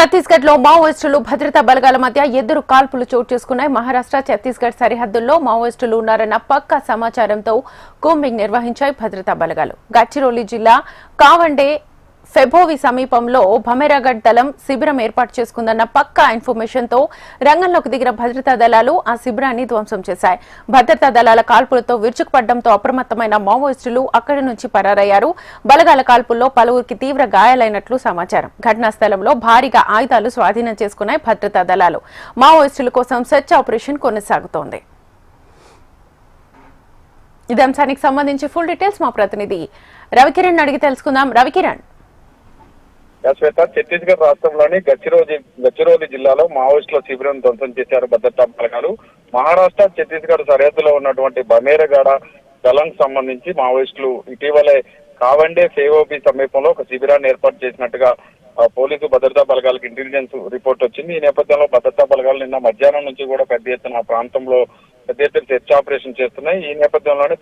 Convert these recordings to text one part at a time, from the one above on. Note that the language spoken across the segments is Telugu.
ఛత్తీస్గఢ్ లో మావోయిస్టులు భద్రతా బలగాల మధ్య ఎదురు కాల్పులు చోటు చేసుకున్నాయి. మహారాష్ట్ర ఛత్తీస్గఢ్ సరిహద్దుల్లో మావోయిస్టులు ఉన్నారన్న పక్కా సమాచారంతో కూంబింగ్ నిర్వహించాయి భద్రతా బలగాలు. గడ్చిరోలి జిల్లా కావండే ఫెబోవి సమీపంలో భమేరాగఢ్ దళం శిబిరం ఏర్పాటు చేసుకుందన్న పక్కా ఇన్ఫర్మేషన్ తో రంగంలోకి దిగిన భద్రతా దళాలు ఆ శిబిరాన్ని ధ్వంసం చేశాయి. భద్రతా దళాల కాల్పులతో విరుచుకుపడడంతో అప్రమత్తమైన మావోయిస్టులు అక్కడి నుంచి పరారయ్యారు. బలగాల కాల్పుల్లో పలువురికి తీవ్ర గాయాలైనట్లు సమాచారం. ఘటనా స్థలంలో భారీగా ఆయుధాలు స్వాధీనం చేసుకున్నాయి భద్రతా దళాలు. మావోయిస్టుల కోసం సెర్చ్ ఆపరేషన్ కొనసాగుతోంది. ఇదే అంశానికి సంబంధించి ఫుల్ డీటెయిల్స్ మా ప్రతినిధి రవికిరణ్ అడిగి తెలుసుకుందాం. రవికిరణ్, ఛత్తీస్గఢ్ రాష్ట్రంలోని గచ్చిరోలి జిల్లాలో మావోయిస్టుల శిబిరం ధ్వంసం చేశారు భద్రతా బలగాలు. మహారాష్ట్ర ఛత్తీస్గఢ్ సరిహద్దులో ఉన్నటువంటి బమేరగఢ దళం సంబంధించి మావోయిస్టులు ఇటీవలే కావండే ఫేఓబి సమీపంలో ఒక శిబిరాన్ని ఏర్పాటు చేసినట్టుగా పోలీసు భద్రతా బలగాలకు ఇంటెలిజెన్స్ రిపోర్ట్ వచ్చింది. ఈ నేపథ్యంలో భద్రతా బలగాలు నిన్న మధ్యాహ్నం నుంచి కూడా పెద్ద ఎత్తున ఆ ప్రాంతంలో పెద్ద ఎత్తున సెర్చ్ ఆపరేషన్ చేస్తున్నాయి. ఈ నేపథ్యంలోనే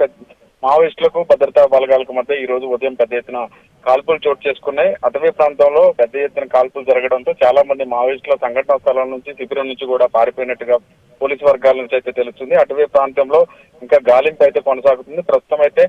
మావోయిస్టులకు భద్రతా బలగాలకు మధ్య ఈ రోజు ఉదయం పెద్ద ఎత్తున కాల్పులు చోటు చేసుకున్నాయి. అటవీ ప్రాంతంలో పెద్ద ఎత్తున కాల్పులు జరగడంతో చాలా మంది మావోయిస్టుల సంఘటనా స్థలం నుంచి శిబిరం నుంచి కూడా పారిపోయినట్టుగా పోలీసు వర్గాల నుంచి అయితే తెలుస్తుంది. అటవీ ప్రాంతంలో ఇంకా గాలింపు అయితే కొనసాగుతుంది. ప్రస్తుతం అయితే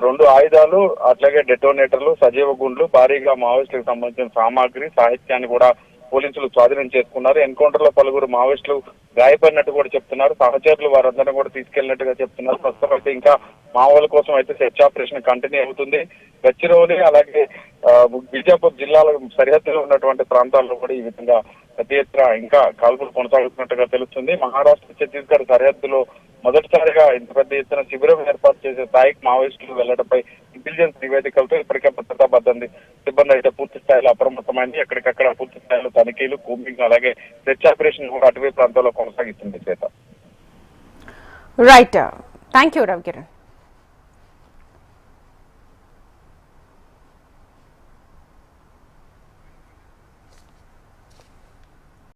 2 ఆయుధాలు, అట్లాగే డెటోనేటర్లు, సజీవ గుండ్లు, భారీగా మావోయిస్టులకు సంబంధించిన సామాగ్రి, సాహిత్యాన్ని కూడా పోలీసులు స్వాధీనం చేసుకున్నారు. ఎన్కౌంటర్ లో పలువురు మావోయిస్టులు గాయపడినట్టు కూడా చెప్తున్నారు. సహచరులు వారందరినీ కూడా తీసుకెళ్లినట్టుగా చెప్తున్నారు. ప్రస్తుతం అయితే ఇంకా మావోల కోసం అయితే సెర్చ్ ఆపరేషన్ కంటిన్యూ అవుతుంది. గచ్చిరోలి అలాగే బీజాపూర్ జిల్లాల సరిహద్దులో ఉన్నటువంటి ప్రాంతాల్లో కూడా ఈ విధంగా పెద్ద ఎత్తున ఇంకా కాల్పులు కొనసాగుతున్నట్టుగా తెలుస్తుంది. మహారాష్ట్ర ఛత్తీస్గఢ్ సరిహద్దులో మొదటిసారిగా ఇంత పెద్ద ఎత్తున శిబిరం ఏర్పాటు చేసే స్థాయికి మావోయిస్టులు వెళ్లడంపై ఇంటెలిజెన్స్ నివేదికలతో ఇప్పటికే భద్రతా సిబ్బంది అయితే పూర్తి స్థాయిలో అప్రమత్తమైంది. ఎక్కడికక్కడ పూర్తి స్థాయిలో తనిఖీలు, కూంబింగ్ అలాగే సెర్చ్ ఆపరేషన్ కూడా అటవీ ప్రాంతాల్లో కొనసాగిస్తుంది. Right, thank you Ravikiran.